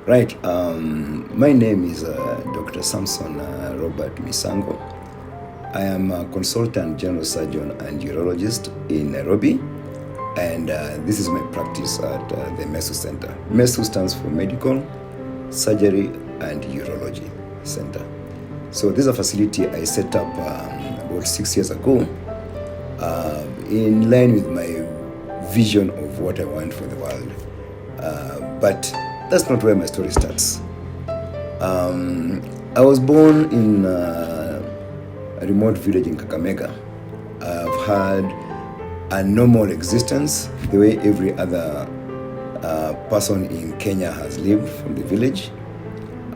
Right. My name is Dr. Samson Robert Misango. I am a consultant general surgeon and urologist in Nairobi, and this is my practice at the MESU Center. MESU stands for Medical, Surgery, and Urology Center. So this is a facility I set up about 6 years ago in line with my vision of what I want for the world. But that's not where my story starts. I was born in a remote village in Kakamega. I've had a normal existence the way every other person in Kenya has lived from the village.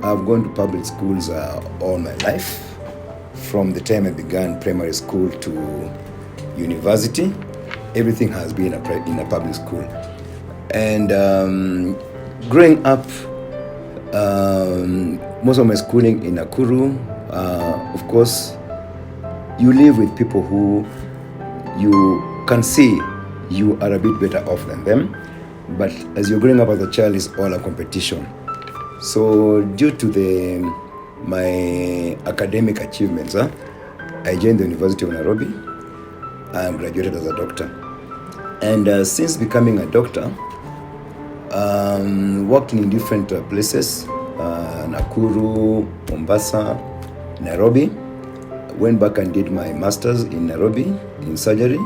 I've gone to public schools all my life, from the time I began primary school to university. Everything has been in a public school. And growing up, most of my schooling in Nakuru, of course, you live with people who you can see you are a bit better off than them. But as you're growing up as a child, it's all a competition. So due to my academic achievements, I joined the University of Nairobi and graduated as a doctor. And since becoming a doctor, working in different places, Nakuru, Mombasa, Nairobi. Went back and did my master's in Nairobi in surgery.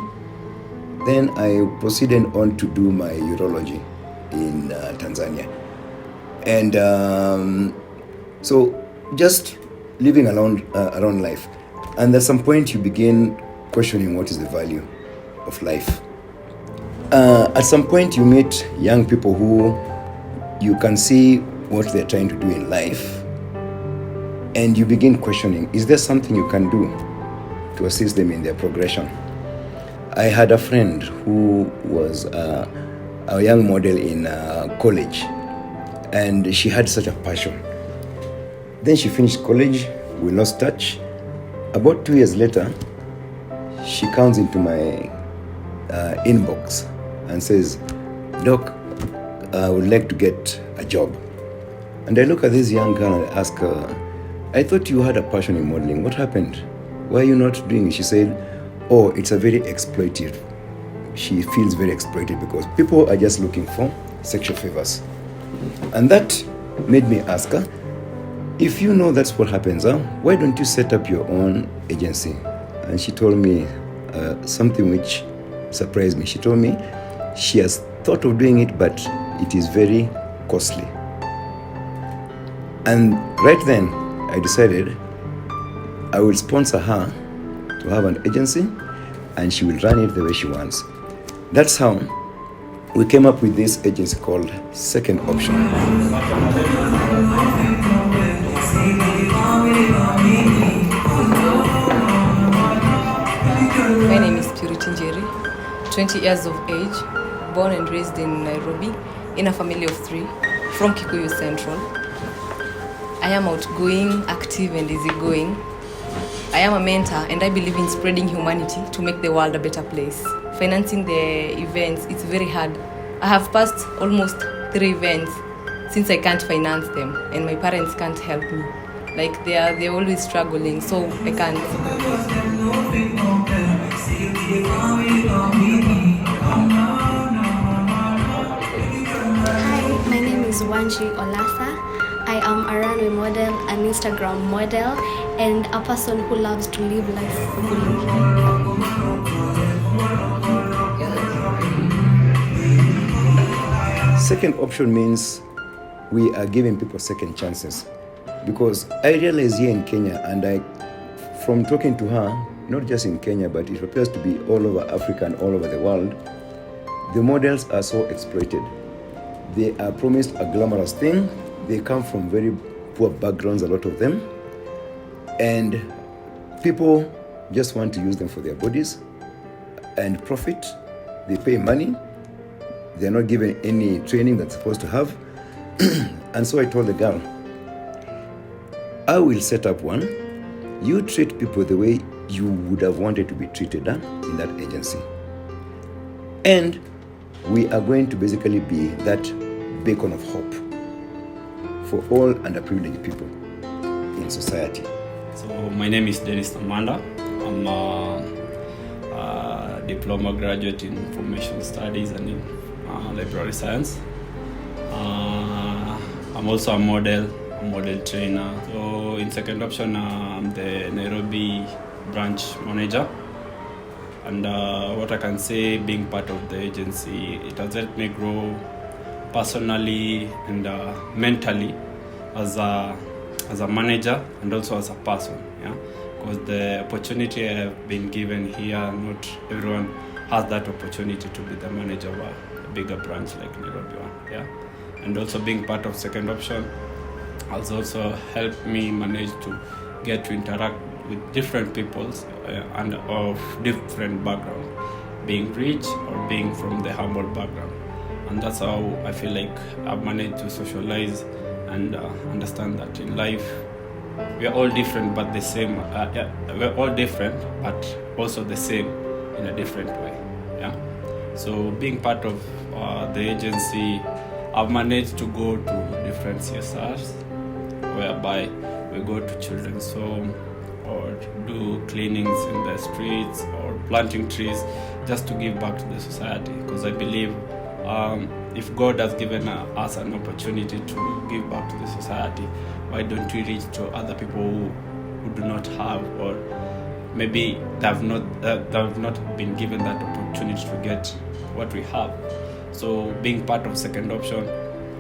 Then I proceeded on to do my urology in Tanzania. And so just living around life. And at some point you begin questioning what is the value of life. At some point you meet young people who you can see what they're trying to do in life, and you begin questioning, is there something you can do to assist them in their progression? I had a friend who was a young model in college, and she had such a passion. Then she finished college, we lost touch. About 2 years later, she comes into my inbox and says, "Doc, I would like to get a job." And I look at this young girl and I ask her, "I thought you had a passion in modeling. What happened? Why are you not doing it?" She said, "Oh, it's a very exploitive." She feels very exploited because people are just looking for sexual favors. And that made me ask her, if you know that's what happens, why don't you set up your own agency? And she told me something which surprised me. She told me she has thought of doing it, but it is very costly. And right then, I decided I will sponsor her to have an agency, and she will run it the way she wants. That's how we came up with this agency called Secondption. My name is Purity Njeri, 20 years of age, born and raised in Nairobi, in a family of 3, from Kikuyu Central. I am outgoing, active, and easygoing. I am a mentor, and I believe in spreading humanity to make the world a better place. Financing the events, it's very hard. I have passed almost 3 events since I can't finance them, and my parents can't help me. Like they're always struggling, so I can't. Hi, my name is Wanji Olasa. I am a runway model, an Instagram model, and a person who loves to live life fully. Secondption means we are giving people second chances. Because I realized here in Kenya, and from talking to her, not just in Kenya, but it appears to be all over Africa and all over the world, the models are so exploited. They are promised a glamorous thing. They come from very poor backgrounds, a lot of them. And people just want to use them for their bodies and profit. They pay money. They're not given any training that's supposed to have. And so I told the girl, I will set up one. You treat people the way you would have wanted to be treated in that agency. And we are going to basically be that beacon of hope. for all underprivileged people in society. So my name is Dennis Amanda. I'm a diploma graduate in information studies and in library science. I'm also a model trainer. So in Secondption, I'm the Nairobi branch manager. And what I can say, being part of the agency, it has helped me grow personally and mentally as a manager and also as a person. Yeah, because the opportunity I have been given here, not everyone has that opportunity to be the manager of a bigger branch like Nairobi one. Yeah, and also being part of Secondption has also helped me manage to get to interact with different peoples and of different background, being rich or being from the humble background. And that's how I feel like I've managed to socialize and understand that in life we are all different but the same. We're all different but also the same in a different way. Yeah. So being part of the agency, I've managed to go to different CSRs whereby we go to children's home or do cleanings in the streets or planting trees just to give back to the society, because I believe if God has given us an opportunity to give back to the society, why don't we reach to other people who do not have, or maybe they have not been given that opportunity to get what we have. So being part of Secondption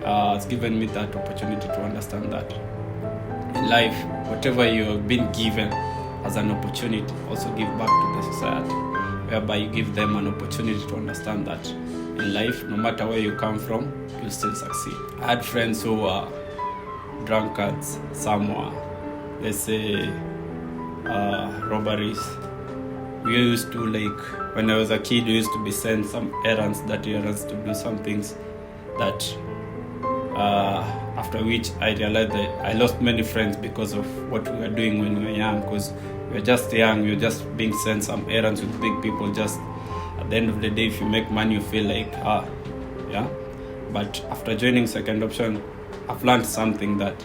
has given me that opportunity to understand that in life, whatever you have been given as an opportunity, also give back to the society, whereby you give them an opportunity to understand that in life, no matter where you come from, you'll still succeed. I had friends who were drunkards, some were, let's say, robberies. We used to, like, when I was a kid, we used to be sent some errands to do some things that after which I realized that I lost many friends because of what we were doing when we were young, because we were just young, we were just being sent some errands with big people. Just at the end of the day, if you make money, you feel like, yeah. But after joining Secondption, I've learned something, that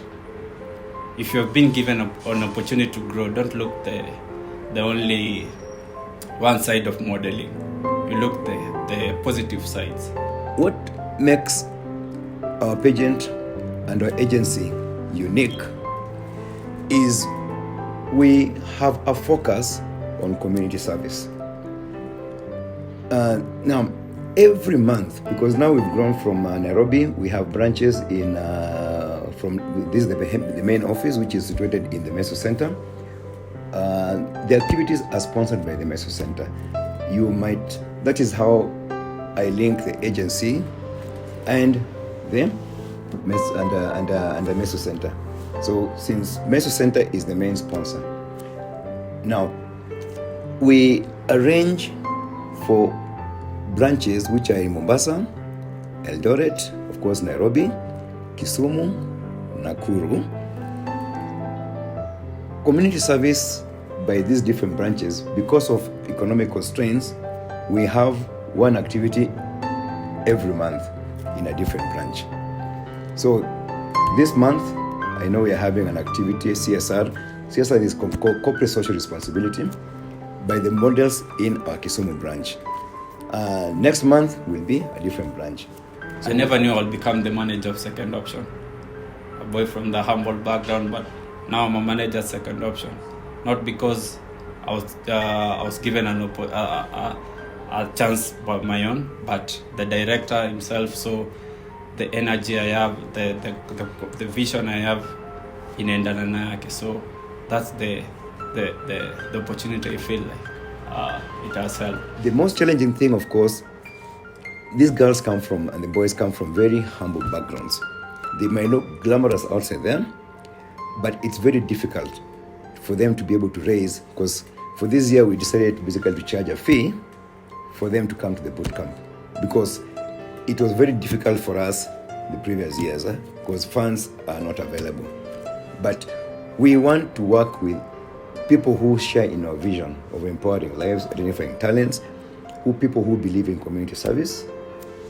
if you have been given an opportunity to grow, don't look the only one side of modeling. You look the positive sides. What makes our pageant and our agency unique is we have a focus on community service. Now, every month, because now we've grown from Nairobi, we have branches in this is the main office, which is situated in the Meso Center. The activities are sponsored by the Meso Center. That is how I link the agency and the Meso Center. So since Meso Center is the main sponsor, now we arrange for branches which are in Mombasa, Eldoret, of course Nairobi, Kisumu, Nakuru. Community service by these different branches, because of economic constraints, we have one activity every month in a different branch. So this month, I know we are having an activity, CSR. CSR is corporate social responsibility by the models in our Kisumu branch. Next month will be a different branch. So I never knew I would become the manager of Secondption. A boy from the humble background, but now I'm a manager at Secondption. Not because I was given a chance by my own, but the director himself saw the energy I have, the vision I have in Endana yake. So that's the opportunity I feel like it has helped. The most challenging thing, of course, these girls come from and the boys come from very humble backgrounds. They might look glamorous outside there, but it's very difficult for them to be able to raise, because for this year we decided basically to charge a fee for them to come to the boot camp, because it was very difficult for us the previous years because funds are not available. But we want to work with people who share in our vision of empowering lives, identifying talents, people who believe in community service,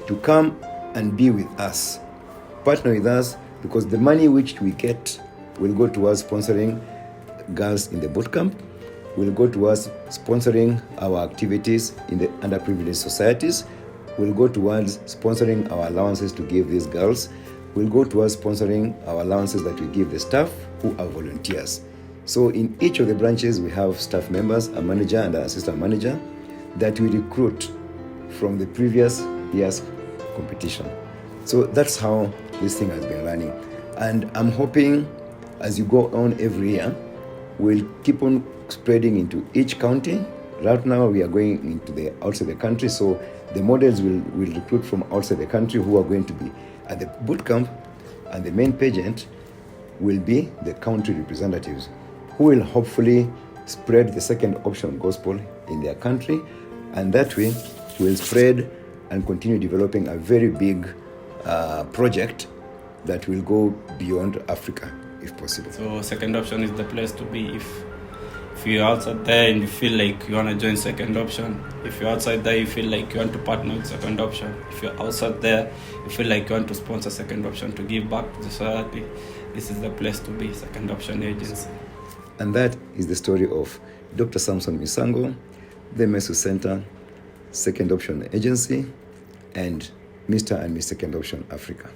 to come and be with us, partner with us, because the money which we get will go towards sponsoring girls in the boot camp, will go towards sponsoring our activities in the underprivileged societies, will go towards sponsoring our allowances to give these girls, will go towards sponsoring our allowances that we give the staff who are volunteers. So in each of the branches, we have staff members, a manager and an assistant manager that we recruit from the previous year's competition. So that's how this thing has been running. And I'm hoping as you go on every year, we'll keep on spreading into each county. Right now, we are going into the outside the country, so the models will recruit from outside the country who are going to be at the boot camp, and the main pageant will be the country representatives who will hopefully spread the second option gospel in their country, and that way we'll spread and continue developing a very big project that will go beyond Africa if possible. So second option is the place to be if you're outside there and you feel like you want to join second option. If you're outside there, you feel like you want to partner with second option. If you're outside there, you feel like you want to sponsor second option to give back to the society. This is the place to be, second option agency. And that is the story of Dr. Samson Misango, the Mesu Center, Second Option Agency, and Mr. and Miss Second Option Africa.